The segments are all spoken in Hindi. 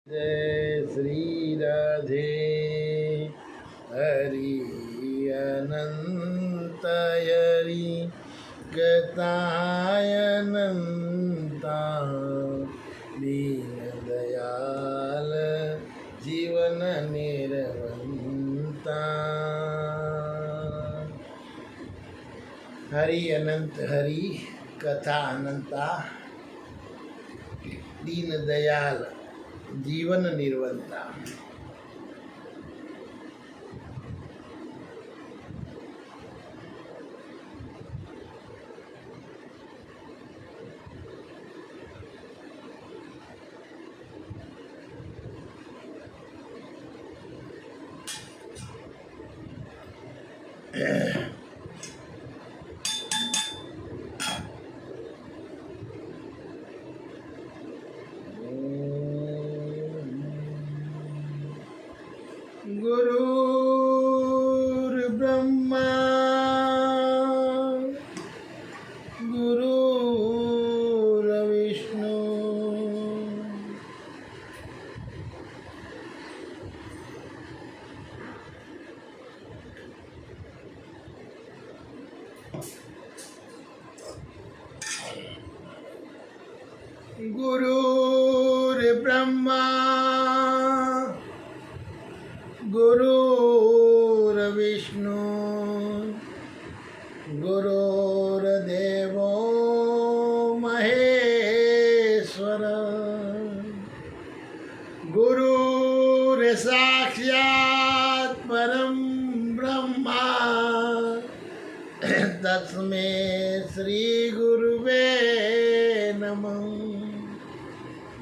जय श्री राधे हरि अनंत हरि गताय अनंता दीन दयाल जीवन निरवंता। हरि अनंत हरि कथा अनंता दीन दयाल जीवन निर्वंता। गुरुर्ब्रह्मा गुरुर्विष्णु गुरुर्ब्रह्मा गुरुर्विष्णु गुरुर्देवो महेश्वर गुरुर्साक्षात् परं ब्रह्मा तस्मै श्री गुरुवे नमः।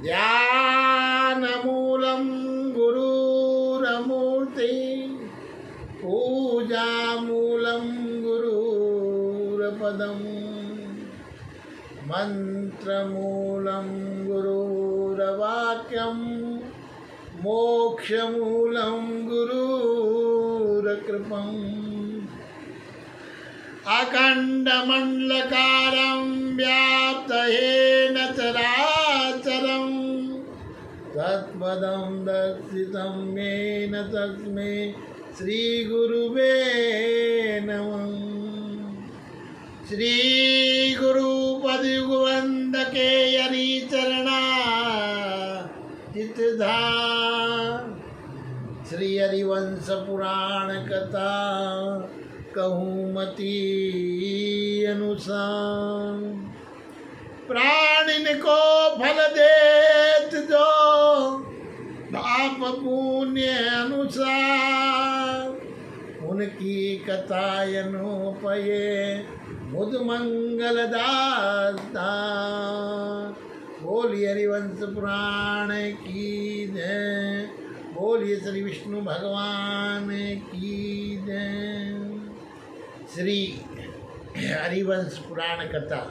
ध्यानमूलं गुरुरमूर्ति पूजामूलं गुरुरपदं मंत्रमूलं गुरुरवाक्यं मोक्षमूलं गुरुरकृपम् अखण्डमण्डलकारं व्याप्तयेन चराचरं तत्पदं दर्शितं येन तस्मै श्रीगुरुवे नमः। श्रीगुरुपदयुगवन्दके हरिचरणा चित्तधा श्री हरिवंश पुराण कथा कहूमती अनुसार। प्राणिन को फल देत जो पाप पुण्य अनुसार, उनकी कथा अनुपये मुद मंगल दाता। बोलिए हरिवंश पुराण की जय, बोलिए श्री विष्णु भगवान की जय। श्री हरिवंश पुराण कथा।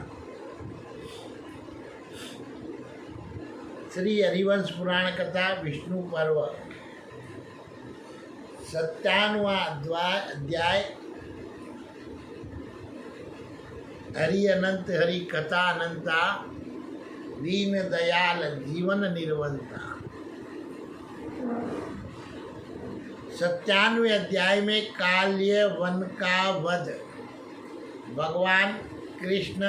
श्री हरिवंश पुराण कथा विष्णु पर्व 97वां अध्याय। हरि अनंत हरि कथा अनंता दीन दयाल जीवन निर्वंता। 97वें अध्याय में काल्य वन का वध। भगवान कृष्ण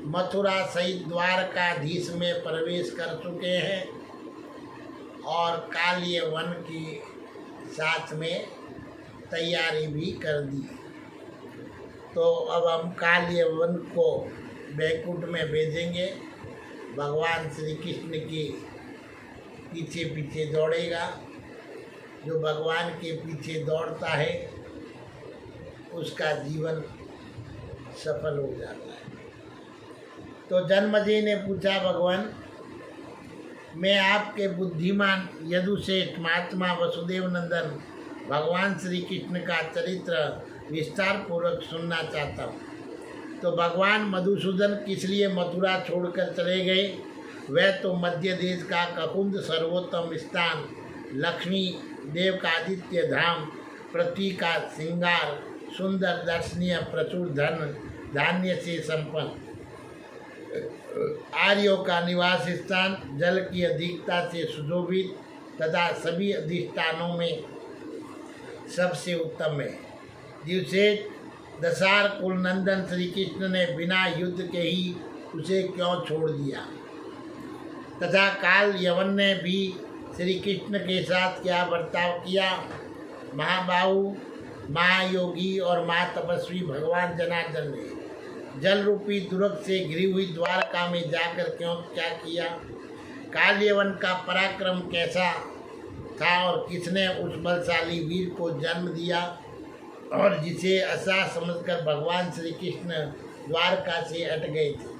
मथुरा सहित द्वारकाधीश में प्रवेश कर चुके हैं और काल्य वन की साथ में तैयारी भी कर दी। तो अब हम काल्य वन को बैकुंठ में भेजेंगे। भगवान श्री कृष्ण की पीछे पीछे दौड़ेगा। जो भगवान के पीछे दौड़ता है उसका जीवन सफल हो जाता है। तो जन्मजी ने पूछा, भगवान मैं आपके बुद्धिमान यदुसेठ महात्मा वसुदेव नंदन भगवान श्री कृष्ण का चरित्र विस्तार पूर्वक सुनना चाहता हूँ। तो भगवान मधुसूदन किस लिए मथुरा छोड़कर चले गए? वह तो मध्य देश का ककुंद सर्वोत्तम स्थान, लक्ष्मी देव का आदित्य धाम, पृथ्वी का श्रृंगार, सुंदर दर्शनीय, प्रचुर धन धान्य से संपन्न आर्यों का निवास स्थान जल की अधिकता से सुशोभित तथा सभी अधिष्ठानों में सबसे उत्तम है। द्विषेट दशार कुल नंदन श्री कृष्ण ने बिना युद्ध के ही उसे क्यों छोड़ दिया तथा काल यवन ने भी श्री कृष्ण के साथ क्या बर्ताव किया। महाबाहु, महायोगी और महातपस्वी भगवान जनार्दन ने जल रूपी दुर्ग से घिरी हुई द्वारका में जाकर क्यों क्या किया। काल यवन का पराक्रम कैसा था और किसने उस बलशाली वीर को जन्म दिया और जिसे असहा समझकर भगवान श्री कृष्ण द्वारका से हट गए थे।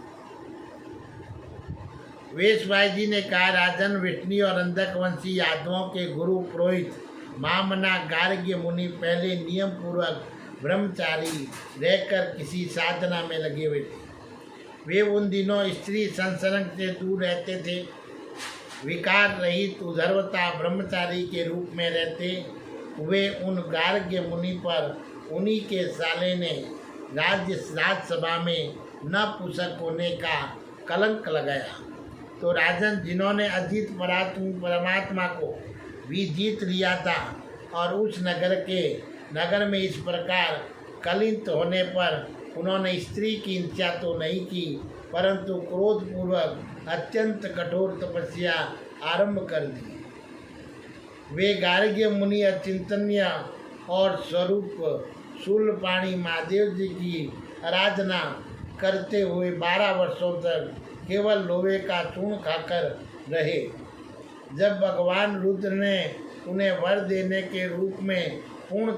वेशभाई जी ने कहा, राजन, विष्णु और अंधकवंशी यादवों के गुरु पुरोहित महामना गार्ग्य मुनि पहले नियम पूर्वक ब्रह्मचारी रहकर किसी साधना में लगे हुए थे। वे उन दिनों स्त्री संसर्ग से दूर रहते थे, विकार रहित उधर्वता ब्रह्मचारी के रूप में रहते हुए उन गार्ग्य मुनि पर उन्हीं के साले ने राज्यसभा में नपुंसक होने का कलंक लगाया। तो राजन, जिन्होंने अजीत परमात्मा को भी जीत लिया था और उस नगर में इस प्रकार कलिंत होने पर उन्होंने स्त्री की इच्छा तो नहीं की परंतु क्रोधपूर्वक अत्यंत कठोर तपस्या आरंभ कर दी। वे गार्ग्य मुनि अचिंतनीय और स्वरूप शूलपाणी महादेव जी की आराधना करते हुए 12 वर्षों तक केवल लोहे का चूर्ण खाकर रहे। जब भगवान रुद्र ने उन्हें वर देने के रूप में पूर्ण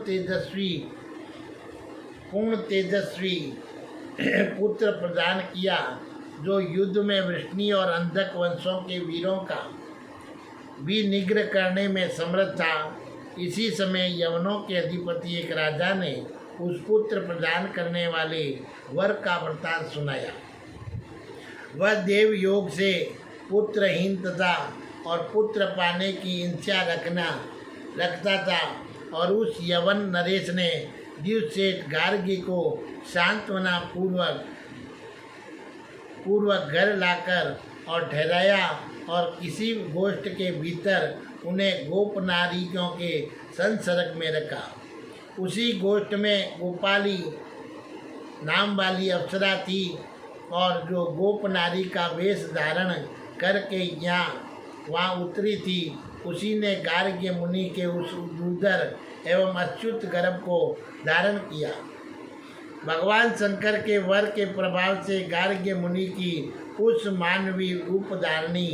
तेजस्वी पुत्र प्रदान किया जो युद्ध में वृष्णि और अंधक वंशों के वीरों का भी निग्रह करने में समर्थ था। इसी समय यवनों के अधिपति एक राजा ने उस पुत्र प्रदान करने वाले वर का वृत्तांत सुनाया। वह देव योग से पुत्रहीन तथा और पुत्र पाने की इच्छा रखता था और उस यवन नरेश ने द्विषेट गार्गी को सांत्वना पूर्वक घर लाकर और ठहराया और किसी गोष्ठ के भीतर उन्हें गोप नारियों के संसर्ग में रखा। उसी गोष्ठ में गोपाली नाम वाली अप्सरा थी और जो गोप नारी का वेश धारण करके वहाँ उतरी थी, उसी ने गार्ग्य मुनि के उस उदर एवं अच्युत गर्भ को धारण किया। भगवान शंकर के वर के प्रभाव से गार्ग्य मुनि की उस मानवी रूप धारणी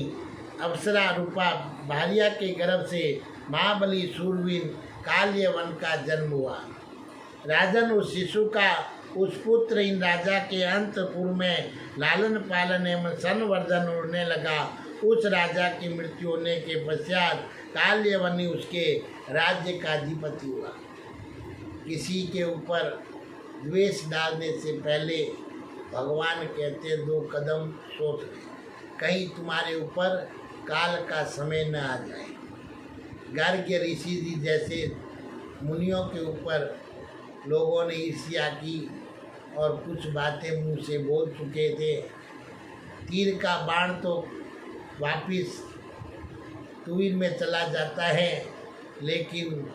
अप्सरा रूपा भार्या के गर्भ से महाबली शूरवीर काल्यवन का जन्म हुआ। राजन, उस शिशु का उस पुत्रहीन राजा के अंतपुर में लालन पालन एवं संवर्धन होने लगा। उस राजा की मृत्यु होने के पश्चात काल्यवनी उसके राज्य का अधिपति हुआ। किसी के ऊपर द्वेष डालने से पहले भगवान कहते 2 कदम सोच ले, कहीं तुम्हारे ऊपर काल का समय न आ जाए। गार्ग्य ऋषि जी जैसे मुनियों के ऊपर लोगों ने ईर्ष्या की और कुछ बातें मुंह से बोल चुके थे। तीर का बाण तो वापिस तुवीर में चला जाता है, लेकिन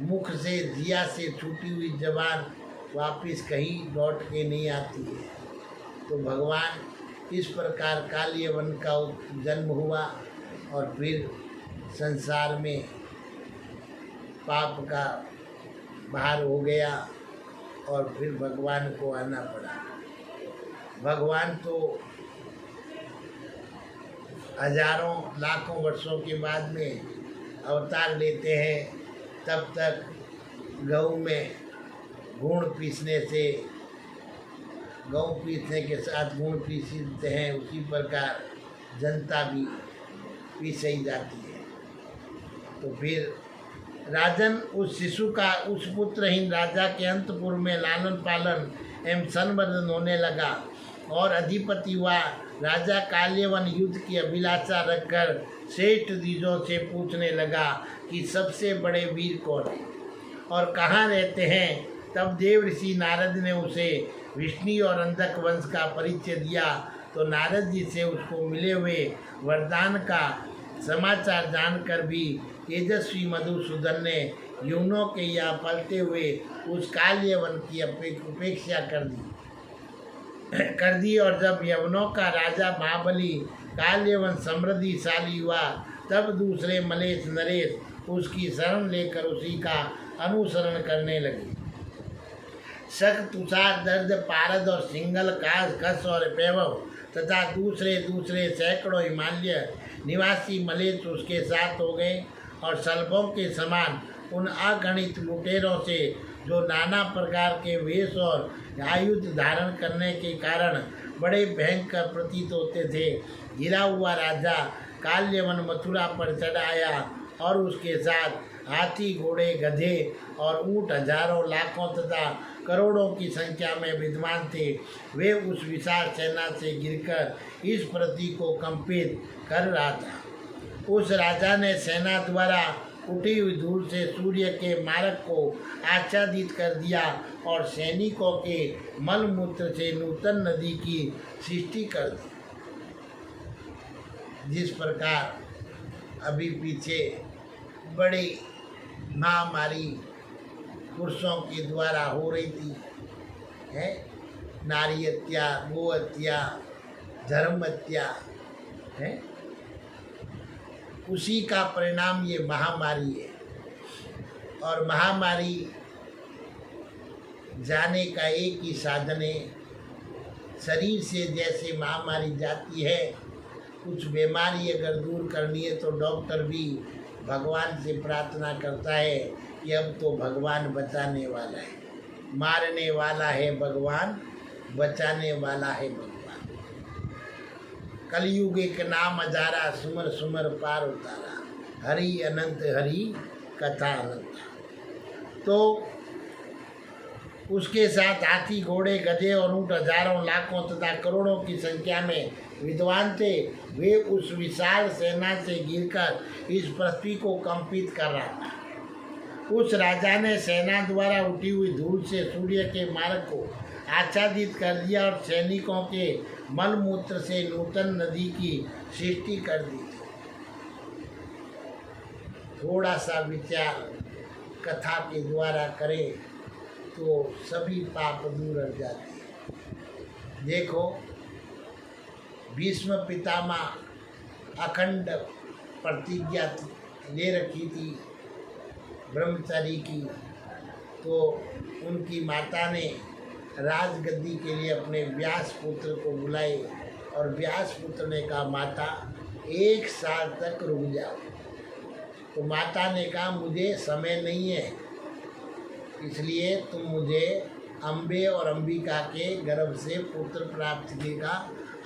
मुख से जिया से छूटी हुई जबान वापिस कहीं लौट के नहीं आती है। तो भगवान इस प्रकार काल्यवन का जन्म हुआ और फिर संसार में पाप का भार हो गया और फिर भगवान को आना पड़ा। भगवान तो हजारों लाखों वर्षों के बाद में अवतार लेते हैं, तब तक गऊ में गुण पीसने के साथ गुण पीसते हैं, उसी प्रकार जनता भी पीस ही जाती है। तो फिर राजन, उस शिशु का उस पुत्रहीन राजा के अंतपुर में लालन पालन एवं संवर्धन होने लगा और अधिपति हुआ। राजा काल्यवन युद्ध की अभिलाषा रखकर श्रेष्ठ द्विजों से पूछने लगा कि सबसे बड़े वीर कौन है और कहाँ रहते हैं। तब देव ऋषि नारद ने उसे विष्णु और अंधक वंश का परिचय दिया तो नारद जी से उसको मिले हुए वरदान का समाचार जानकर भी तेजस्वी मधुसूदन ने यवनों के यहाँ पलते हुए उस काल्य वन की उपेक्षा कर दी और जब यवनों का राजा महाबली काल्यवन समृद्धिशाली हुआ तब दूसरे मलेश नरेश उसकी शरण लेकर उसी का अनुसरण करने लगे। शक, तुषार, दर्द, पारद और सिंगल, कास, खस और वैभव तथा दूसरे सैकड़ों हिमालय निवासी मलेश उसके साथ हो गए और सल्पों के समान उन अगणित लुटेरों से जो नाना प्रकार के वेश और आयुध धारण करने के कारण बड़े भयंकर प्रतीत होते थे, गिरा हुआ राजा काल्यवन मथुरा पर चढ़ आया और उसके साथ हाथी, घोड़े, गधे और ऊँट हजारों, लाखों तथा करोड़ों की संख्या में विद्वान थे। वे उस विशाल सेना से गिरकर इस पृथ्वी को कंपित कर रहा था। उस राजा ने सेना द्वारा उठी हुई धूल से सूर्य के मार्ग को आच्छादित कर दिया और सैनिकों के मलमूत्र से नूतन नदी की सृष्टि कर दी। जिस प्रकार अभी पीछे बड़ी महामारी पुरुषों के द्वारा हो रही थी, है नारी हत्या, गो हत्या, धर्म हत्या, है उसी का परिणाम ये महामारी है। और महामारी जाने का एक ही साधन है, शरीर से जैसे महामारी जाती है, कुछ बीमारी अगर दूर करनी है तो डॉक्टर भी भगवान से प्रार्थना करता है कि अब तो भगवान बचाने वाला है, मारने वाला है भगवान, बचाने वाला है भगवान। कलयुग एक नाम हजारा, सुमर सुमर पार उतारा, हरि अनंत हरि कथा अनंत। तो उसके साथ हाथी, घोड़े, गधे और ऊँट हजारों, लाखों तथा करोड़ों की संख्या में विद्वान थे। वे उस विशाल सेना से गिरकर इस पृथ्वी को कंपित कर रहा था। उस राजा ने सेना द्वारा उठी हुई धूल से सूर्य के मार्ग को आच्छादित कर दिया और सैनिकों के मलमूत्र से नूतन नदी की सृष्टि कर दी। थोड़ा सा विचार कथा के द्वारा करें तो सभी पाप दूर हट जाते हैं। देखो, भीष्म पितामह अखंड प्रतिज्ञा ले रखी थी ब्रह्मचारी की, तो उनकी माता ने राजगद्दी के लिए अपने व्यास पुत्र को बुलाए और व्यास पुत्र ने कहा, माता 1 साल तक रुक जाओ। तो माता ने कहा, मुझे समय नहीं है, इसलिए तुम मुझे अम्बे और अंबिका के गर्भ से पुत्र प्राप्ति का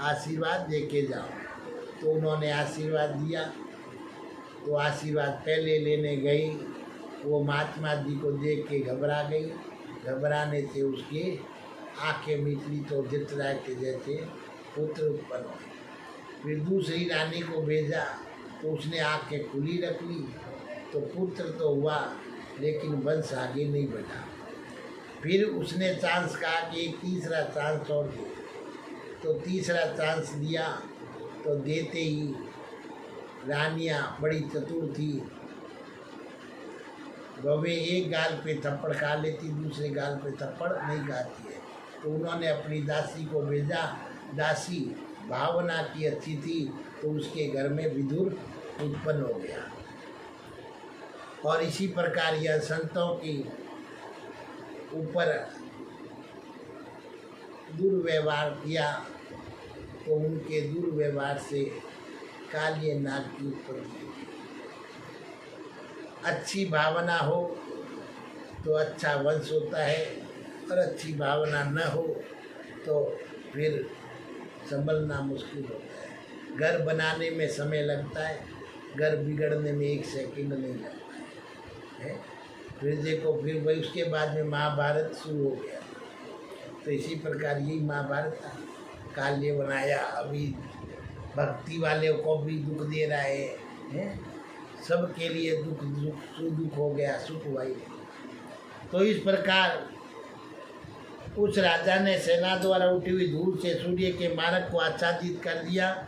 आशीर्वाद दे के जाओ। तो उन्होंने आशीर्वाद दिया। तो आशीर्वाद पहले लेने गई, वो महात्मा जी को देख के घबरा गई। घबराने से उसकी आंखें मिचली तो धृतराज के जैसे पुत्र उत्पन्न हुए। फिर दूसरी रानी को भेजा तो उसने आंखें खुली रख ली, तो पुत्र तो हुआ लेकिन वंश आगे नहीं बढ़ा। फिर उसने चांस कहा कि एक तीसरा चांस और दे, तो तीसरा चांस दिया। तो देते ही रानियाँ बड़ी चतुर थी, वे एक गाल पे थप्पड़ खा लेती, दूसरे गाल पे थप्पड़ नहीं खाती है। तो उन्होंने अपनी दासी को भेजा। दासी भावना की अच्छी थी, तो उसके घर में विदुर उत्पन्न हो गया। और इसी प्रकार यह संतों की ऊपर दुर्व्यवहार किया, तो उनके दुर्व्यवहार से कालिए नाग की उत्पत्ति। अच्छी भावना हो तो अच्छा वंश होता है, और अच्छी भावना न हो तो फिर संभलना मुश्किल होता है। घर बनाने में समय लगता है, घर बिगड़ने में 1 सेकंड नहीं लगता है। फिर देखो, फिर वही उसके बाद में महाभारत शुरू हो गया। तो इसी प्रकार यही महाभारत था। काल्य बनाया, अभी भक्ति वाले को भी दुख दे रहा है, सबके लिए दुख दुख सुख हो गया, सुख भाई। तो इस प्रकार उस राजा ने सेना द्वारा उठी हुई धूल से सूर्य के मार्ग को आच्छादित कर दिया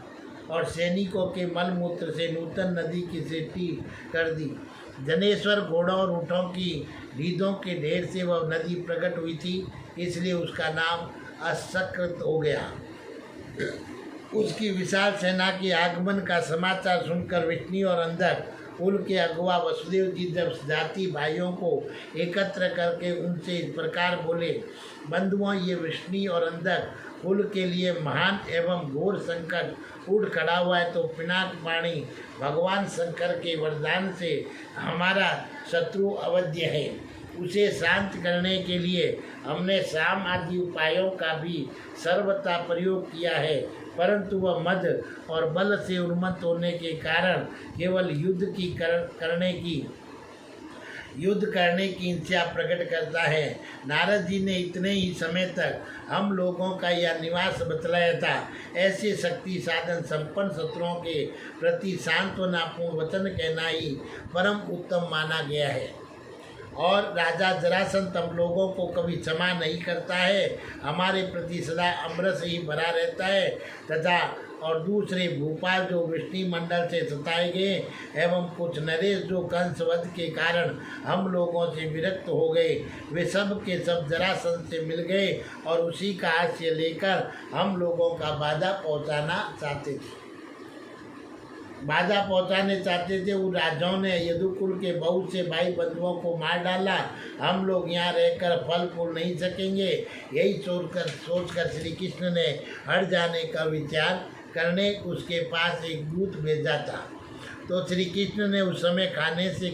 और सैनिकों के मलमूत्र से नूतन नदी की सृष्टि कर दी। जनेश्वर घोड़ों और ऊँटों की रीदों के ढेर से वह नदी प्रकट हुई थी, इसलिए उसका नाम असकृत हो गया। उसकी विशाल सेना के आगमन का समाचार सुनकर विष्णु और अंधक कुल के अगुआ वसुदेव जी जब जाति भाइयों को एकत्र करके उनसे इस प्रकार बोले, बंधुओं, ये विष्णु और अंधक कुल के लिए महान एवं घोर संकट उठ खड़ा हुआ है, तो पिनाक पाणी भगवान शंकर के वरदान से हमारा शत्रु अवध्य है। उसे शांत करने के लिए हमने साम आदि उपायों का भी सर्वथा प्रयोग किया है, परंतु वह मद और बल से उन्मत्त होने के कारण केवल युद्ध करने की इच्छा प्रकट करता है। नारद जी ने इतने ही समय तक हम लोगों का यह निवास बतलाया था। ऐसे शक्ति साधन संपन्न शत्रुओं के प्रति सांत्वनापूर्ण वचन कहना ही परम उत्तम माना गया है। और राजा जरासंध हम लोगों को कभी क्षमा नहीं करता है, हमारे प्रति सदा अमृत से ही भरा रहता है तथा और दूसरे भूपाल जो विष्णु मंडल से सताए गए एवं कुछ नरेश जो कंसवध के कारण हम लोगों से विरक्त हो गए, वे सब के सब जरासंध से मिल गए और उसी का आश्रय लेकर हम लोगों का बाधा पहुंचाने चाहते थे। उन राजाओं ने यदुकुल के बहुत से भाई बंधुओं को मार डाला। हम लोग यहाँ रहकर फल फूल नहीं सकेंगे, यही सोचकर श्री कृष्ण ने हट जाने का विचार करने उसके पास एक दूत भेजा था। तो श्री कृष्ण ने उस समय खाने से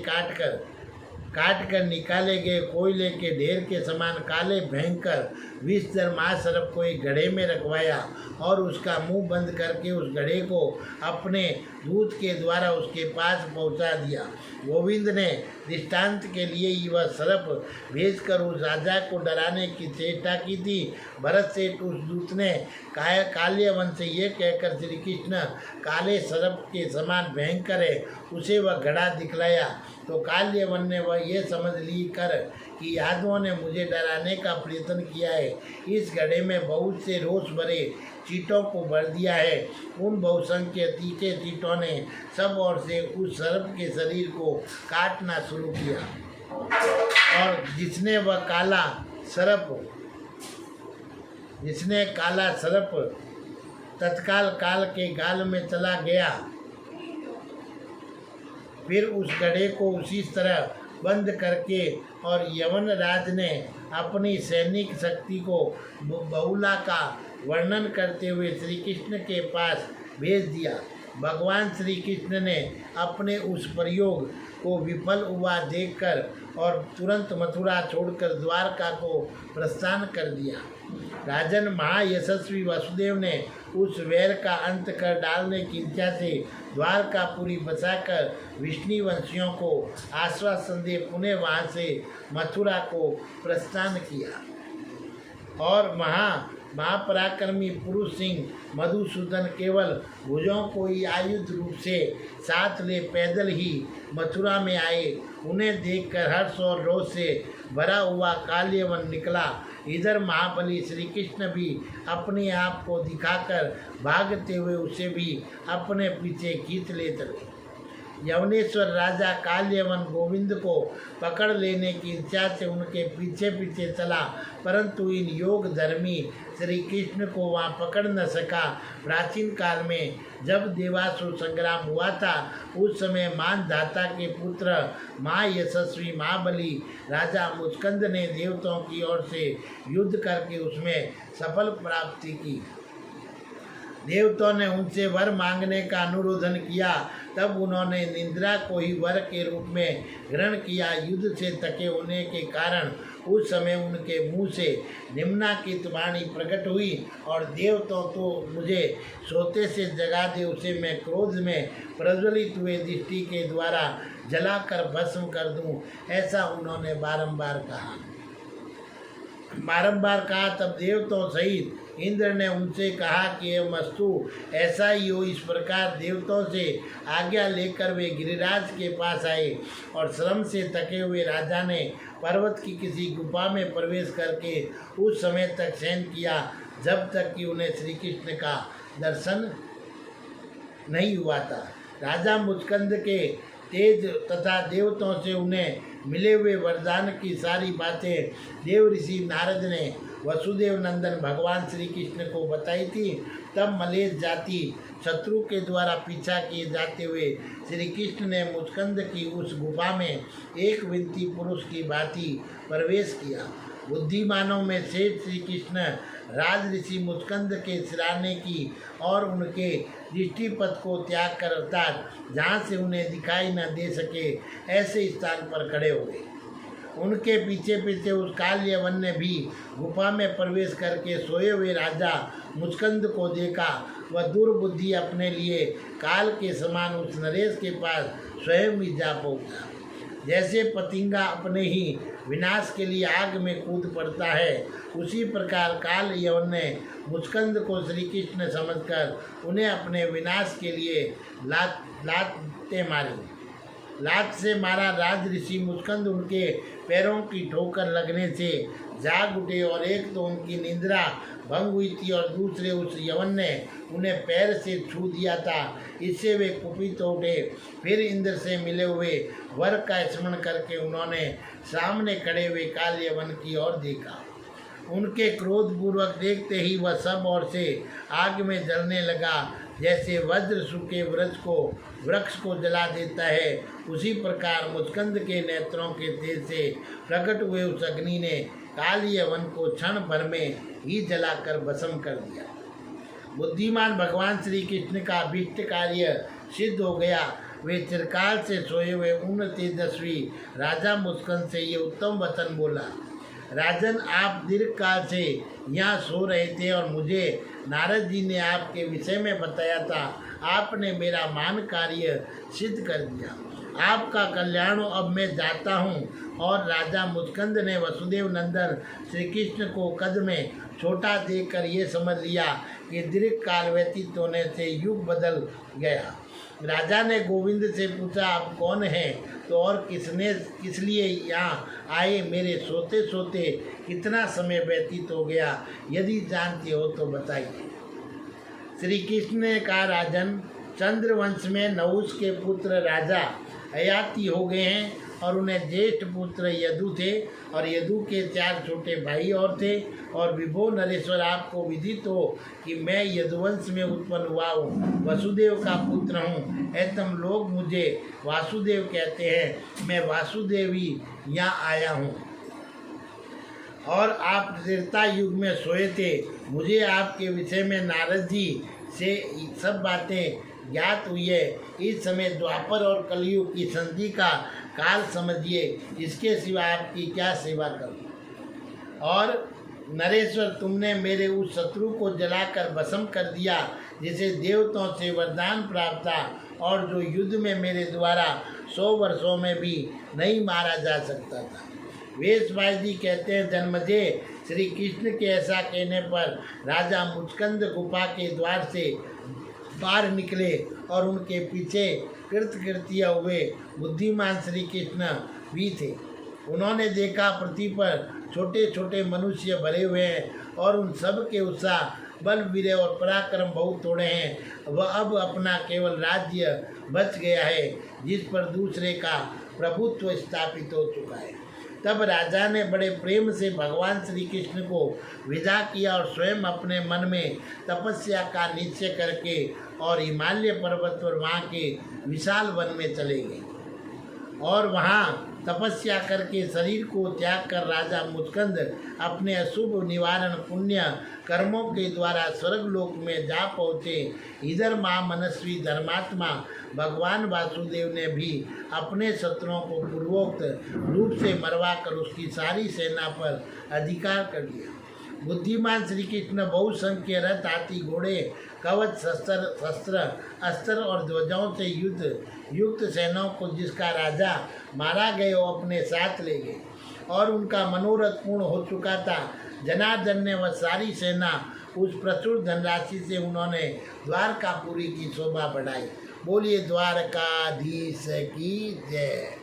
काट कर निकाले गए कोयले के ढेर के समान काले भयंकर विषधर महासर्प को एक घड़े में रखवाया और उसका मुंह बंद करके उस घड़े को अपने दूत के द्वारा उसके पास पहुंचा दिया। गोविंद ने दृष्टांत के लिए ही वह सर्प भेजकर उस राजा को डराने की चेष्टा की थी। भरत से उस दूत ने काल्यवन से ये कहकर श्री कृष्ण काले सर्प के समान भयंकर है, उसे वह घड़ा दिखलाया। तो काल्यवन ने वह ये समझ ली कर कि यादवों ने मुझे डराने का प्रयत्न किया है, इस घड़े में बहुत से रोष भरे चींटों को भर दिया है। उन बहुसंख्य तीखे चींटों ने सब ओर से उस सर्प के शरीर को काटना शुरू किया और जिसने काला सर्प तत्काल काल के गाल में चला गया। फिर उस घड़े को उसी तरह बंद करके और यवन राज ने अपनी सैनिक शक्ति को बहुला का वर्णन करते हुए श्री कृष्ण के पास भेज दिया। भगवान श्री कृष्ण ने अपने उस प्रयोग को विफल हुआ देखकर और तुरंत मथुरा छोड़कर द्वारका को प्रस्थान कर दिया। राजन महायशस्वी वसुदेव ने उस वैर का अंत कर डालने की इच्छा से द्वारकापुरी बसाकर विष्णु वंशियों को आश्वासन दे पुनः वहाँ से मथुरा को प्रस्थान किया। और महापराक्रमी पुरुष सिंह मधुसूदन केवल भुजों को ही आयुध रूप से साथ ले पैदल ही मथुरा में आए। उन्हें देखकर हर्ष और रोष से भरा हुआ काल्यवन निकला। इधर महाबली श्री कृष्ण भी अपने आप को दिखाकर भागते हुए उसे भी अपने पीछे खींच ले चले। यवनेश्वर राजा काल्यवन गोविंद को पकड़ लेने की इच्छा से उनके पीछे पीछे चला, परंतु इन योग धर्मी श्री कृष्ण को वहाँ पकड़ न सका। प्राचीन काल में जब देवासुर संग्राम हुआ था, उस समय मानधाता के पुत्र महायशस्वी महाबली राजा मुस्कंद ने देवताओं की ओर से युद्ध करके उसमें सफल प्राप्ति की। देवताओं ने उनसे वर मांगने का अनुरोधन किया, तब उन्होंने निंद्रा को ही वर के रूप में ग्रहण किया। युद्ध से थके होने के कारण उस समय उनके मुंह से निम्नाकित वाणी प्रकट हुई और देवताओं तो मुझे सोते से जगा दे, उसे मैं क्रोध में प्रज्वलित हुए दृष्टि के द्वारा जलाकर भस्म कर दूं, ऐसा उन्होंने बारंबार कहा। तब देवताओं सहित इंद्र ने उनसे कहा कि ये मस्तु ऐसा ही हो। इस प्रकार देवताओं से आज्ञा लेकर वे गिरिराज के पास आए और श्रम से थके हुए राजा ने पर्वत की किसी गुफा में प्रवेश करके उस समय तक शयन किया जब तक कि उन्हें श्री कृष्ण का दर्शन नहीं हुआ था। राजा मुचकंद के तेज तथा देवताओं से उन्हें मिले हुए वरदान की सारी बातें देव ऋषि नारद ने वसुदेव नंदन भगवान श्री कृष्ण को बताई थी। तब मलेश जाति शत्रु के द्वारा पीछा किए जाते हुए श्री कृष्ण ने मुचकंद की उस गुफा में एक विनती पुरुष की भांति प्रवेश किया। बुद्धिमानों में श्रेष्ठ श्री कृष्ण राज ऋषि मुचकंद के सिराने की और उनके दृष्टिपथ को त्याग कर अर्थात जहाँ से उन्हें दिखाई न दे सके ऐसे स्थान पर खड़े हुए। उनके पीछे पीछे उस काल्य वन ने भी गुफा में प्रवेश करके सोए हुए राजा मुचकंद को देखा। वह दुर्बुद्धि अपने लिए काल के समान उस नरेश के पास स्वयं ही जा पहुँचा। जैसे पतिंगा अपने ही विनाश के लिए आग में कूद पड़ता है, उसी प्रकार काल यवन ने मुचकंद को श्री कृष्ण समझकर उन्हें अपने विनाश के लिए लातें मारी। लात से मारा राज ऋषि मुचकंद उनके पैरों की ठोकर लगने से जाग उठे और एक तो उनकी निंद्रा भंग हुई थी और दूसरे उस यवन ने उन्हें पैर से छू दिया था। इससे वे कुपित उठे। फिर इंद्र से मिले हुए वर का स्मरण करके उन्होंने सामने खड़े हुए काल यवन की ओर देखा। उनके क्रोधपूर्वक देखते ही वह सब ओर से आग में जलने लगा। जैसे वज्र सूखे वृक्ष को जला देता है, उसी प्रकार मुचकंद के नेत्रों के तेज से प्रकट हुए उस अग्नि ने कालिय वन को क्षण भर में ही जलाकर भस्म कर दिया। बुद्धिमान भगवान श्री कृष्ण का अभीष्ट कार्य सिद्ध हो गया। वे चिरकाल से सोए हुए उन तेजस्वी राजा मुचकंद से ये उत्तम वचन बोला। राजन, आप दीर्घ काल से यहाँ सो रहे थे और मुझे नारद जी ने आपके विषय में बताया था। आपने मेरा मान कार्य सिद्ध कर दिया। आपका कल्याण हो। अब मैं जाता हूँ। और राजा मुचकंद ने वसुदेव नंदन श्री कृष्ण को कद में छोटा देखकर ये समझ लिया कि दीर्घ काल व्यतीत होने से युग बदल गया। राजा ने गोविंद से पूछा, आप कौन हैं तो और किस लिए यहाँ आए? मेरे सोते सोते कितना समय व्यतीत हो गया? यदि जानते हो तो बताइए। श्री कृष्ण ने कहा, राजन, चंद्रवंश में नहुष के पुत्र राजा अयाति हो गए हैं और उन्हें ज्येष्ठ पुत्र यदु थे और यदु के 4 छोटे भाई और थे। और विभो नरेश्वर, आपको विदित हो कि मैं यदुवंश में उत्पन्न हुआ हूँ, वसुदेव का पुत्र हूँ। तुम लोग मुझे वासुदेव कहते हैं। मैं वासुदेव ही यहाँ आया हूँ। और आप त्रेता युग में सोए थे। मुझे आपके विषय में नारद जी से सब बातें ज्ञात हुई है। इस समय द्वापर और कलयुग की संधि का काल समझिए। इसके सिवा आपकी क्या सेवा करूं? और नरेश्वर, तुमने मेरे उस शत्रु को जलाकर भस्म कर दिया जिसे देवताओं से वरदान प्राप्त था और जो युद्ध में मेरे द्वारा 100 वर्षों में भी नहीं मारा जा सकता था। वेशभाई जी कहते हैं, जन्मजे श्री कृष्ण के ऐसा कहने पर राजा मुचकंद गुफा के द्वार से बाहर निकले और उनके पीछे कृत्य हुए बुद्धिमान श्री कृष्ण भी थे। उन्होंने देखा पृथ्वी पर छोटे छोटे मनुष्य भरे हुए हैं और उन सब के उत्साह, बल, वीर्य और पराक्रम बहुत थोड़े हैं। वह अब अपना केवल राज्य बच गया है जिस पर दूसरे का प्रभुत्व स्थापित हो चुका है। तब राजा ने बड़े प्रेम से भगवान श्री कृष्ण को विदा किया और स्वयं अपने मन में तपस्या का निश्चय करके और हिमालय पर्वत पर वहाँ के विशाल वन में चले गए। और वहाँ तपस्या करके शरीर को त्याग कर राजा मुचकंद अपने अशुभ निवारण पुण्य कर्मों के द्वारा स्वर्गलोक में जा पहुँचे। इधर महामनस्वी धर्मात्मा भगवान वासुदेव ने भी अपने शत्रुओं को पूर्वोक्त रूप से मरवाकर उसकी सारी सेना पर अधिकार कर लिया। बुद्धिमान श्री कृष्ण बहुसंख्य रथ, हाथी, घोड़े, कवच, शस्त्र, अस्त्र और ध्वजाओं से युक्त सेनाओं को जिसका राजा मारा गए वो अपने साथ ले गए और उनका मनोरथ पूर्ण हो चुका था। जनार्दन ने वह सारी सेना उस प्रचुर धनराशि से उन्होंने द्वारकापुरी की शोभा बढ़ाई। बोलिए द्वारकाधीश की जय।